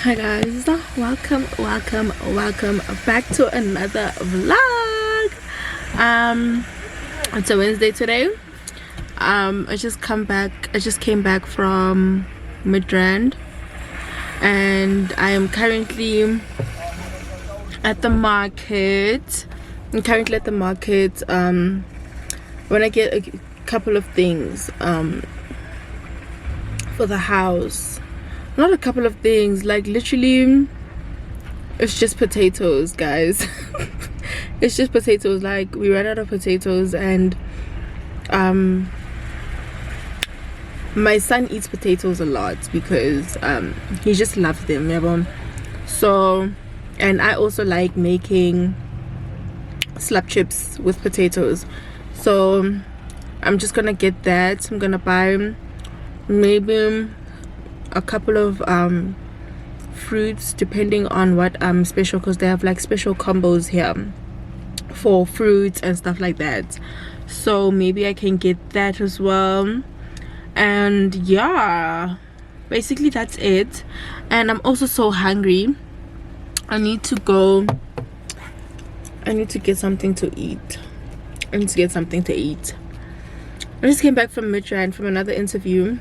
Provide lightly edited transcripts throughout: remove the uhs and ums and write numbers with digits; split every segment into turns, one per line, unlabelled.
Hi guys, welcome back to another vlog. It's a Wednesday today. I just came back from Midrand, and I am currently at the market. When I get a couple of things for the house. Not a couple of things, like literally it's just potatoes, guys. It's just potatoes. Like, we ran out of potatoes, and my son eats potatoes a lot because he just loves them, yeah. So, and I also like making slap chips with potatoes, so I'm just gonna get that. I'm gonna buy maybe a couple of fruits depending on what special, because they have like special combos here for fruits and stuff like that. So maybe I can get that as well. And yeah, basically that's it. And I'm also so hungry. I need to get something to eat. I just came back from Midrand from another interview,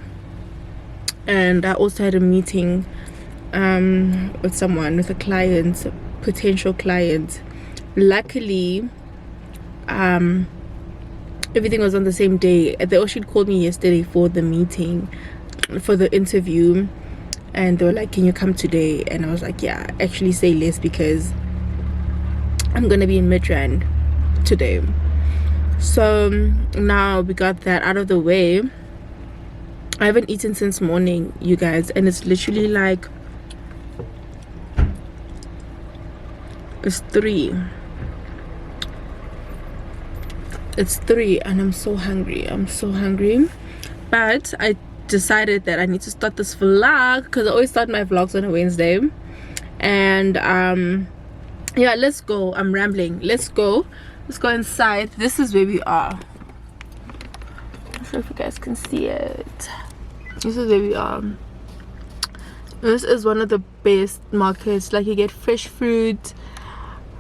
and I also had a meeting with a potential client. Luckily, everything was on the same day. They actually called me yesterday for the interview, and they were like, can you come today? And I was like, yeah, actually say less, because I'm gonna be in Midrand today. So now we got that out of the way. I haven't eaten since morning, you guys, and it's literally like it's 3, and I'm so hungry. But I decided that I need to start this vlog, because I always start my vlogs on a Wednesday. And yeah, let's go. I'm rambling. Let's go inside. This is where we are. I'm not sure if you guys can see it. This is where we are. This is one of the best markets. Like, you get fresh fruit,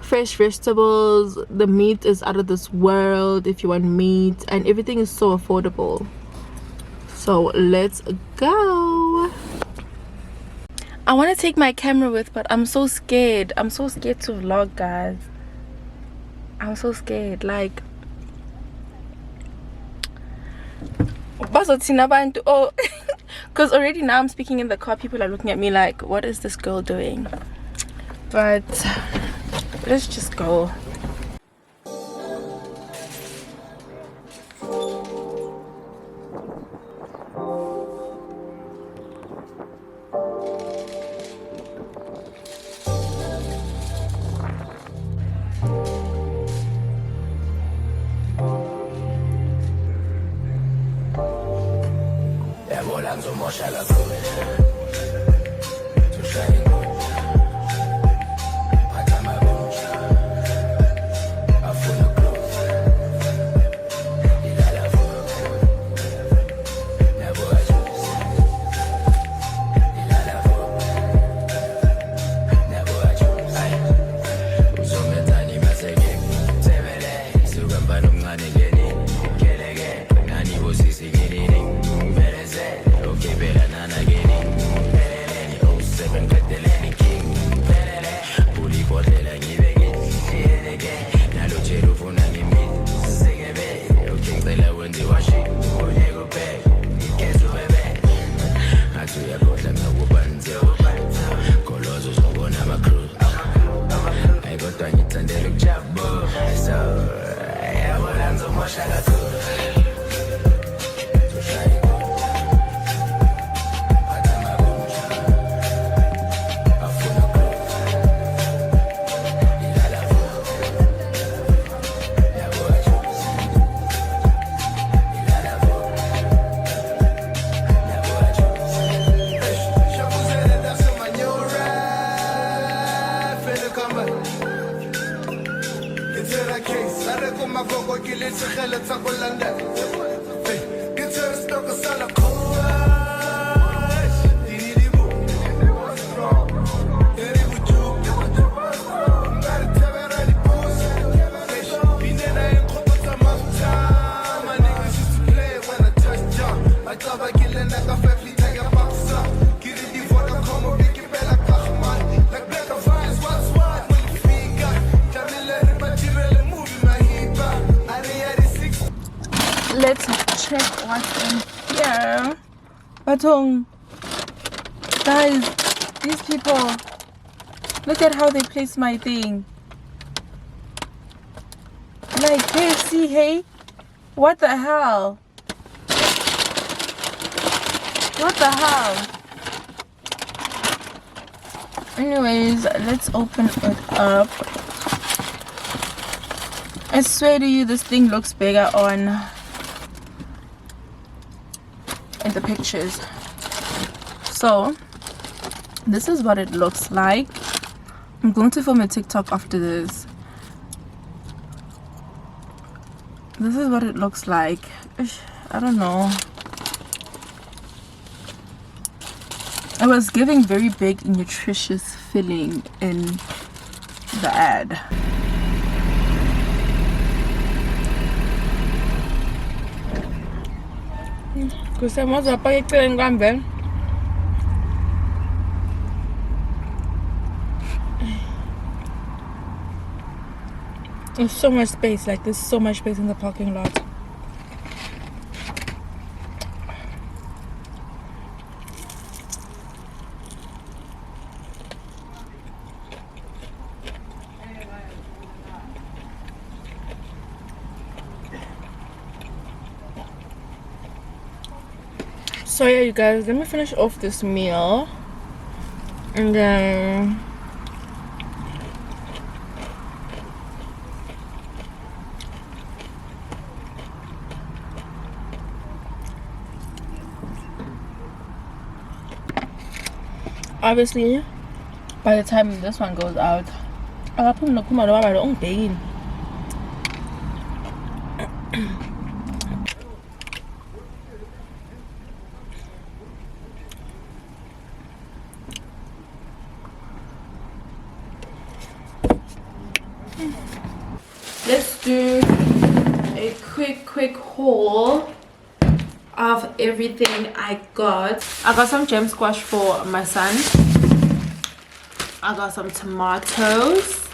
fresh vegetables. The meat is out of this world if you want meat, and everything is so affordable. So let's go. I want to take my camera with, but I'm so scared. I'm so scared to vlog, guys. I'm so scared. Like, oh, because already now I'm speaking in the car, people are looking at me like, what is this girl doing? But let's just go. let's check what's in here. Batong, guys, these people, look at how they place my thing. Like KFC, hey? What the hell? What the hell? Anyways, let's open it up. I swear to you, this thing looks bigger on in the pictures. So this is what it looks like. I'm going to film a TikTok after this. This is what it looks like. I don't know. It was giving very big nutritious filling in the ad. There's so much space, like there's so much space in the parking lot. So yeah, you guys, let me finish off this meal and then obviously by the time this one goes out, I'll put my own pain. Let's do a quick haul of everything I got. I got some gem squash for my son. I got some tomatoes.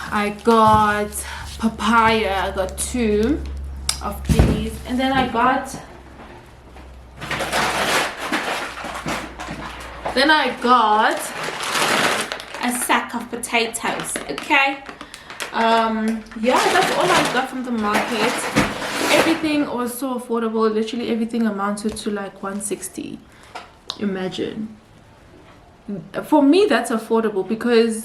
I got papaya. I got 2 of these, and then I got a sack of potatoes. Okay. Yeah, that's all I got from the market. Everything was so affordable. Literally everything amounted to like 160. Imagine. For me, that's affordable, because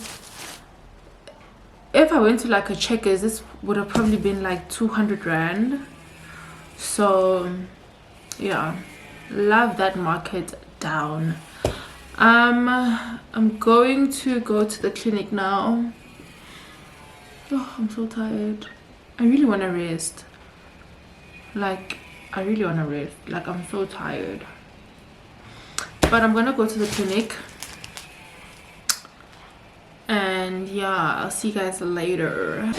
if I went to like a Checkers, this would have probably been like 200 rand. So yeah, love that market down. I'm going to go to the clinic now. Oh, I'm so tired. I really want to rest. Like, I really want to rest. Like, I'm so tired. But I'm gonna go to the clinic. And yeah, I'll see you guys later.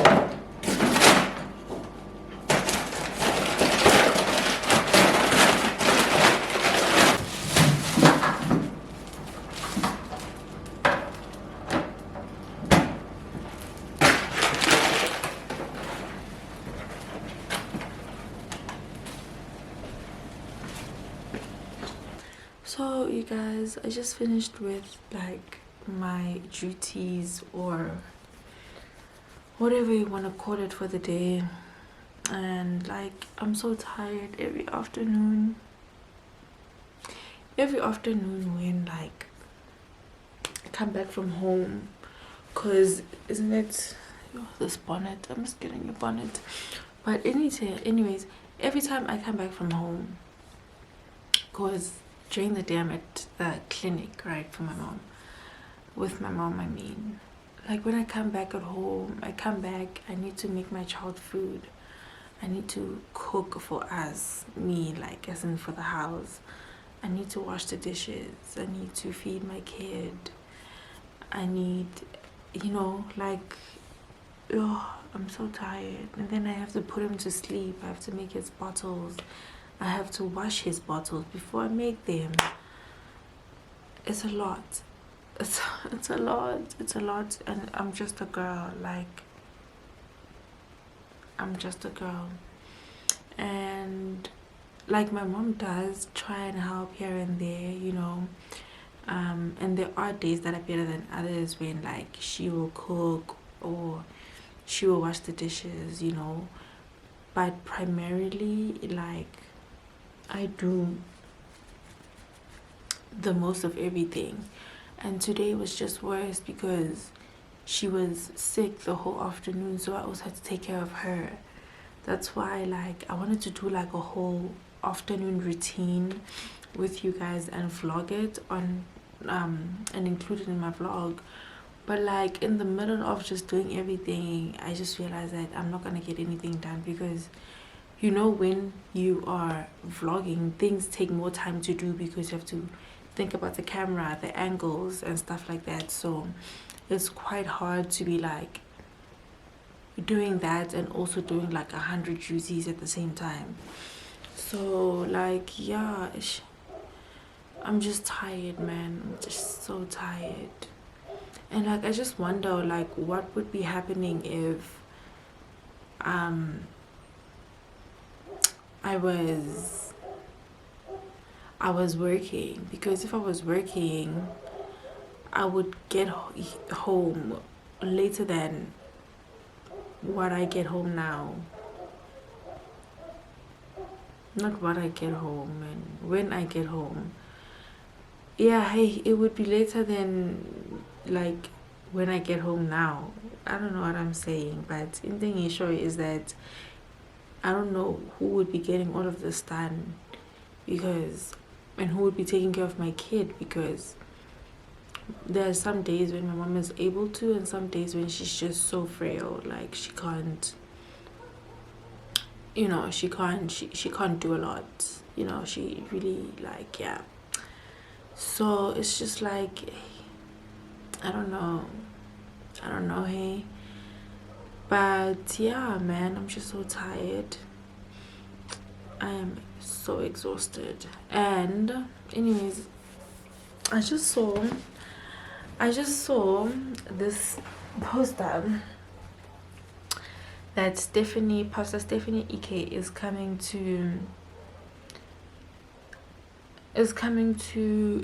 So you guys, I just finished with like my duties, or whatever you want to call it, for the day. And like, I'm so tired every afternoon when like I come back from home, because isn't it, oh, this bonnet, I'm just getting a bonnet. But anyways, every time I come back from home, because during the day I'm at the clinic, right, for my mom, with my mom, I mean, like when I come back at home, I need to make my child food. I need to cook for me, like as in for the house. I need to wash the dishes. I need to feed my kid. I need, you know, like, oh, I'm so tired. And then I have to put him to sleep. I have to make his bottles. I have to wash his bottles before I make them. It's a lot. It's a lot. And I'm just a girl. Like, I'm just a girl. and like my mom does try and help here and there, you know. And there are days that are better than others when like she will cook or she will wash the dishes, you know. But primarily, like, I do the most of everything. And today was just worse because she was sick the whole afternoon, so I also had to take care of her. That's why, like, I wanted to do like a whole afternoon routine with you guys and vlog it on and include it in my vlog. But like in the middle of just doing everything, I just realized that I'm not gonna get anything done because, you know, when you are vlogging, things take more time to do because you have to think about the camera, the angles and stuff like that. So it's quite hard to be like doing that and also doing like 100 juicies at the same time. So like, yeah, I'm just tired, man. I'm just so tired. And like I just wonder like what would be happening if I was working, because if I was working I would get home later than what I get home now. Not what I get home, and when I get home. Yeah, hey, it would be later than like when I get home now. I don't know what I'm saying, but in thing is sure is that I don't know who would be getting all of this done, because and who would be taking care of my kid, because there are some days when my mom is able to and some days when she's just so frail, like she can't, you know, she can't do a lot, you know, she really like, yeah. So it's just like I don't know, hey. But yeah, man, I'm just so tired. I am so exhausted. And anyways, I just saw this poster that Pastor Stephanie Ike is coming to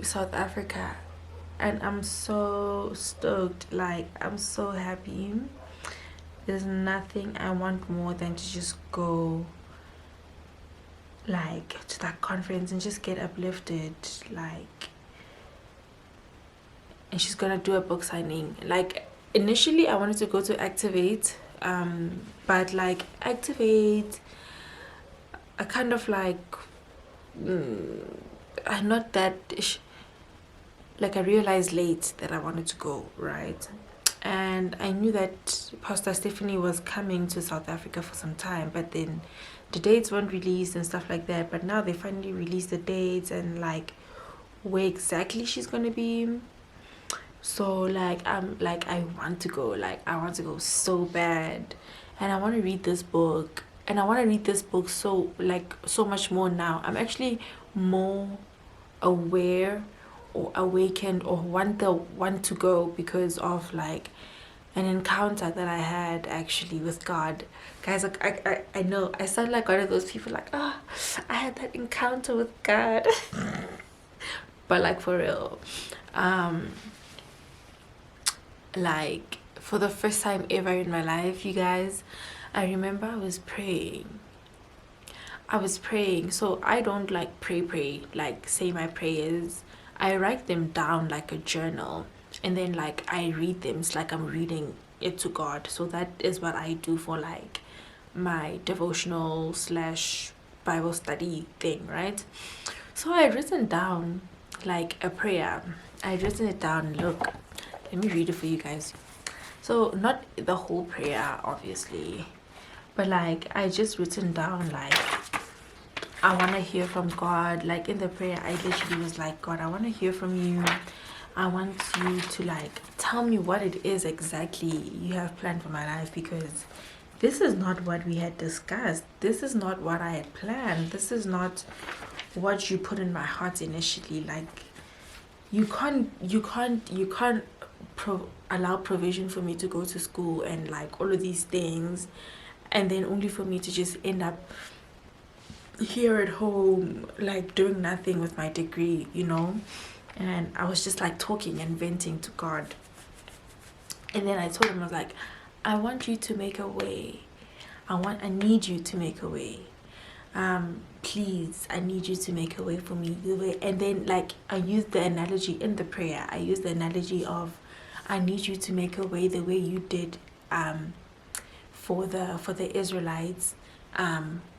South Africa, and I'm so stoked. Like, I'm so happy. There's nothing I want more than to just go like to that conference and just get uplifted, like. And she's gonna do a book signing. Like initially I wanted to go to Activate, but like Activate, I kind of like I'm not that like I realized late that I wanted to go, right? And I knew that Pastor Stephanie was coming to South Africa for some time, but then the dates weren't released and stuff like that. But now they finally released the dates and like where exactly she's gonna be. So like I'm like I want to go, like I want to go so bad, and I want to read this book, and I want to read this book so like so much more now. I'm actually more aware or awakened or want to go because of like an encounter that I had actually with God. Guys, like I know I sound like one of those people like, oh, I had that encounter with God. But like for real, like for the first time ever in my life, you guys, I remember I was praying. So I don't like pray like say my prayers. I write them down like a journal, and then like I read them. It's like I'm reading it to God. So that is what I do for like my devotional slash Bible study thing, right? So I had written down like a prayer. I had written it down. Look, let me read it for you guys. So not the whole prayer obviously, but like I just written down like I want to hear from God. Like in the prayer I literally was like, God, I want to hear from you. I want you to like tell me what it is exactly you have planned for my life, because this is not what we had discussed. This is not what I had planned. This is not what you put in my heart initially. Like you can't allow provision for me to go to school and like all of these things, and then only for me to just end up here at home, like doing nothing with my degree, and I was just like talking and venting to God. And then I told him, I was like, I want you to make a way. I need you to make a way. Please, I need you to make a way for me. And then, like, I used the analogy in the prayer. I used the analogy of, I need you to make a way the way you did for the Israelites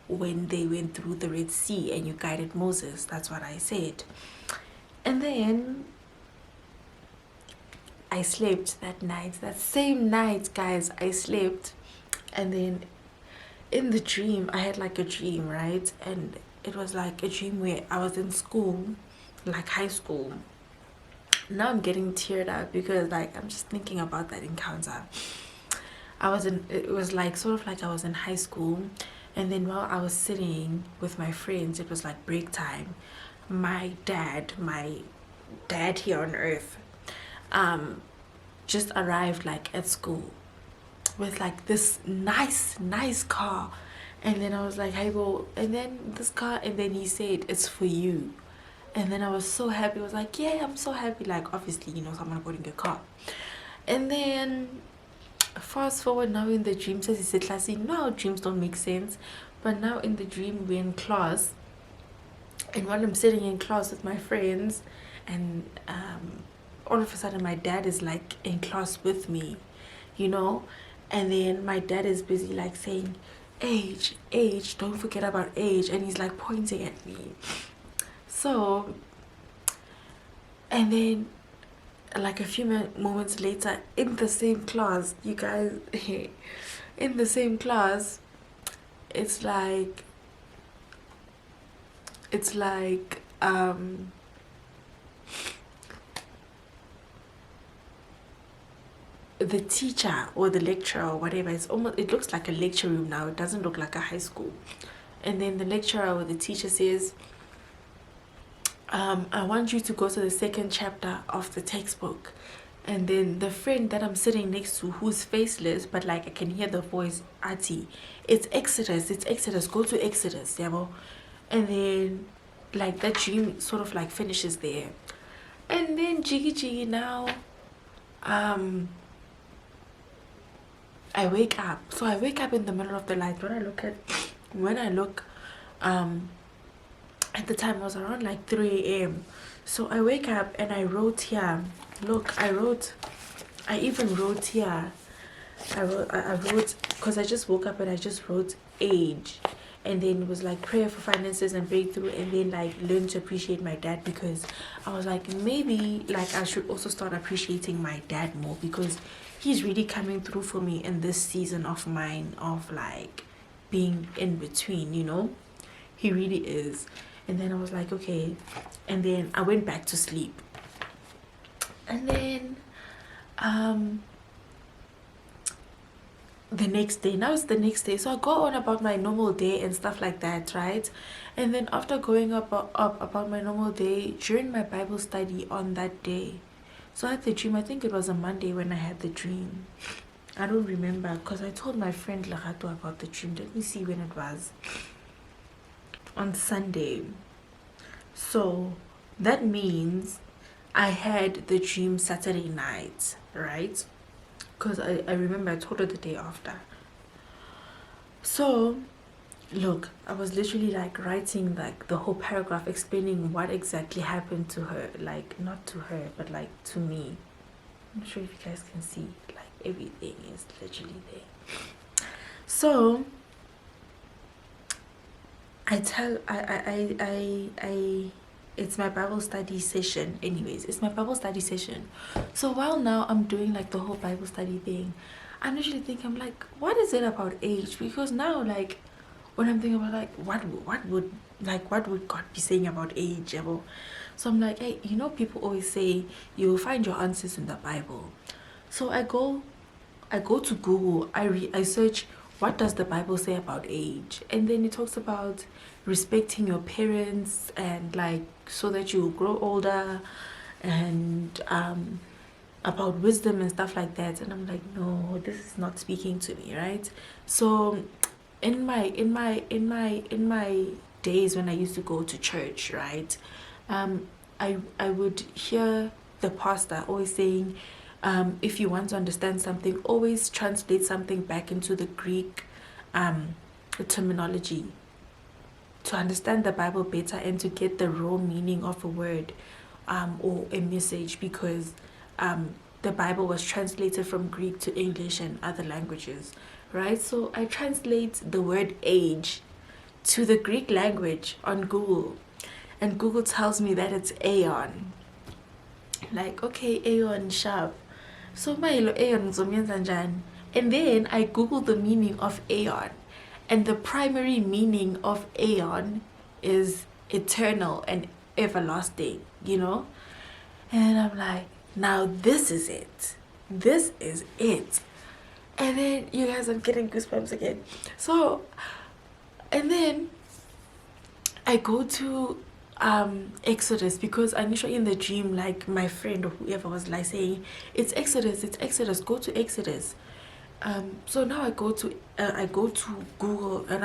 when they went through the Red Sea and you guided Moses. That's what I said. And then I slept that night. That same night, guys, I slept. And then in the dream, I had like a dream, right? And it was like a dream where I was in school, like high school. Now I'm getting teared up because like I'm just thinking about that encounter. It was like sort of like I was in high school, and then while I was sitting with my friends, it was like break time. My dad here on earth, just arrived like at school with like this nice car. And then I was like, hey, well, and then this car, and then he said, it's for you. And then I was so happy. I was like, yeah, I'm so happy. Like, obviously, someone bought a car. And then fast forward, now in the dream, says it's a classic. No, dreams don't make sense. But now in the dream, we're in class. And while I'm sitting in class with my friends, and all of a sudden my dad is like in class with me, and then my dad is busy like saying, age, don't forget about age, and he's like pointing at me. So, and then like a few moments later in the same class, you guys, in the same class, it's like the teacher or the lecturer or whatever, it looks like a lecture room now. It doesn't look like a high school. And then the lecturer or the teacher says, I want you to go to the second chapter of the textbook. And then the friend that I'm sitting next to, who's faceless, but like I can hear the voice, Ati, it's Exodus, go to Exodus, yeah. And then like that dream sort of like finishes there. And then jiggy now, I wake up. So I wake up in the middle of the night. When I look, at the time it was around like 3 a.m. So I wake up and I wrote here. Look, I even wrote here. I wrote, because I just woke up and I just wrote age. And then it was like prayer for finances and breakthrough, and then like learn to appreciate my dad, because I was like, maybe like I should also start appreciating my dad more, because he's really coming through for me in this season of mine of like being in between, he really is. And then I was like, okay. And then I went back to sleep. And then the next day, now it's the next day, so I go on about my normal day and stuff like that, right? And then after going up about my normal day, during my Bible study on that day, so I had the dream. I think it was a Monday when I had the dream. I don't remember, because I told my friend Larato about the dream. Let me see when it was. On Sunday. So that means I had the dream Saturday night, right? Because I remember I told her the day after. So look, I was literally like writing like the whole paragraph explaining what exactly happened to her, like not to her but like to me. I'm not sure if you guys can see, like everything is literally there. So it's my Bible study session. Anyways, it's my Bible study session. So while now I'm doing like the whole Bible study thing, I'm usually thinking, I'm like, what is it about age? Because now, like, when I'm thinking about like what would God be saying about age? So I'm like, hey, people always say you will find your answers in the Bible. So I go to Google, I search, what does the Bible say about age? And then it talks about respecting your parents and like so that you grow older, and about wisdom and stuff like that. And I'm like, no, this is not speaking to me, right? So in my days when I used to go to church, right, I would hear the pastor always saying, if you want to understand something, always translate something back into the Greek terminology to understand the Bible better and to get the raw meaning of a word or a message, because the Bible was translated from Greek to English and other languages, right? So I translate the word age to the Greek language on Google, and Google tells me that it's aeon. Like, okay, aeon sharp. So my aeon zomienza njani? And then I Google the meaning of aeon, and the primary meaning of aeon is eternal and everlasting, you know? And I'm like, now this is it. This is it. And then, you guys, I'm getting goosebumps again. So, and then I go to Exodus, because initially in the dream, like, my friend or whoever was like saying, it's Exodus, go to Exodus. So now I go to Google, and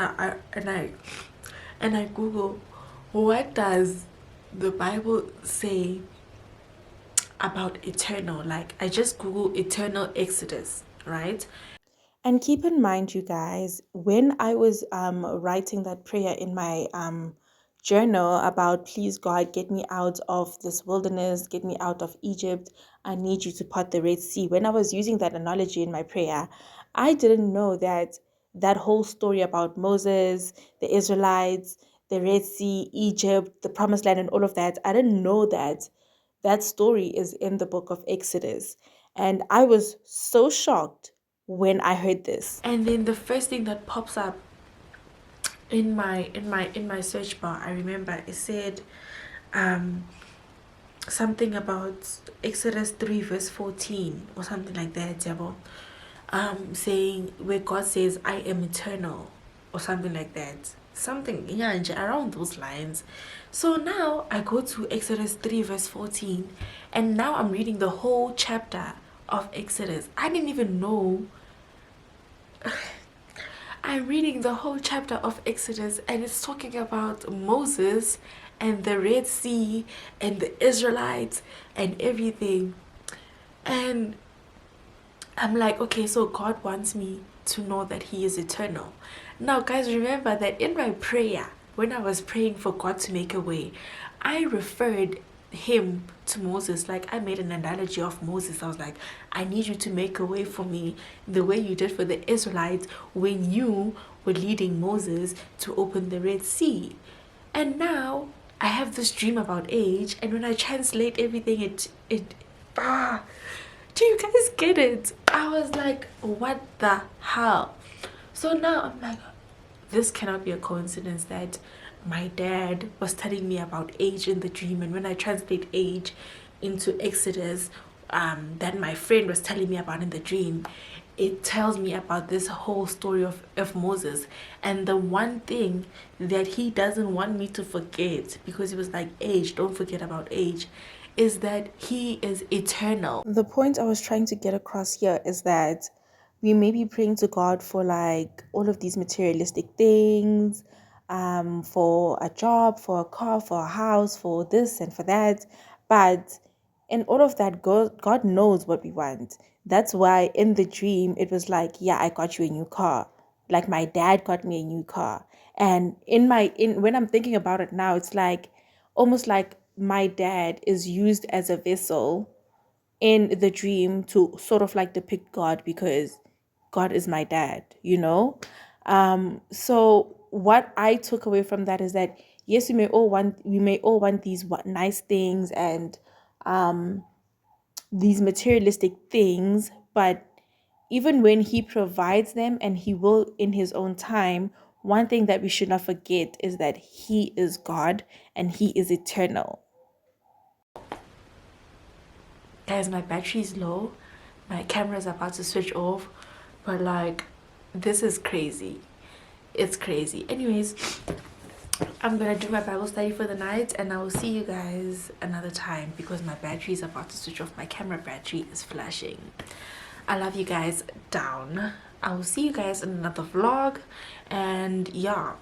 I Google, what does the Bible say about eternal? Like, I just Google eternal Exodus, right? And keep in mind, you guys, when I was writing that prayer in my journal about, please God, get me out of this wilderness, get me out of Egypt, I need you to part the Red Sea. When I was using that analogy in my prayer, I didn't know that that whole story about Moses, the Israelites, the Red Sea, Egypt, the Promised Land, and all of that, I didn't know that that story is in the book of Exodus. And I was so shocked when I heard this. And then the first thing that pops up in my search bar, I remember it said something about Exodus 3 verse 14 or something like that, Jabo. Saying, where God says, I am eternal, or something like that. Something, yeah, around those lines. So now I go to Exodus 3 verse 14, and now I'm reading the whole chapter of Exodus. I didn't even know. I'm reading the whole chapter of Exodus, and it's talking about Moses and the Red Sea and the Israelites and everything. And I'm like, okay, so God wants me to know that He is eternal. Now, guys, remember that in my prayer, when I was praying for God to make a way, I referred him to Moses. Like, I made an analogy of Moses. I was like, I need you to make a way for me the way you did for the Israelites when you were leading Moses to open the Red Sea. And now I have this dream about age, and when I translate everything, do you guys get it? I was like, what the hell? So now I'm like, this cannot be a coincidence that my dad was telling me about age in the dream, and when I translate age into Exodus, that my friend was telling me about in the dream, it tells me about this whole story of Moses. And the one thing that he doesn't want me to forget, because he was like, age, don't forget about age, is that He is eternal. The point I was trying to get across here is that we may be praying to God for like all of these materialistic things, for a job, for a car, for a house, for this and for that. But in all of that, God knows what we want. That's why in the dream, it was like, yeah, I got you a new car. Like, my dad got me a new car. And when I'm thinking about it now, it's like almost like my dad is used as a vessel in the dream to sort of like depict God, because God is my dad, you know? So what I took away from that is that, yes, we may all want these nice things and these materialistic things, but even when He provides them, and He will in His own time, one thing that we should not forget is that He is God and He is eternal. Guys, my battery is low. My camera is about to switch off. But like, this is crazy. It's crazy. Anyways, I'm gonna do my Bible study for the night, and I will see you guys another time, because my battery is about to switch off. My camera battery is flashing. I love you guys down. I will see you guys in another vlog, and yeah,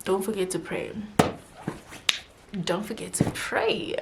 don't forget to pray. Don't forget to pray.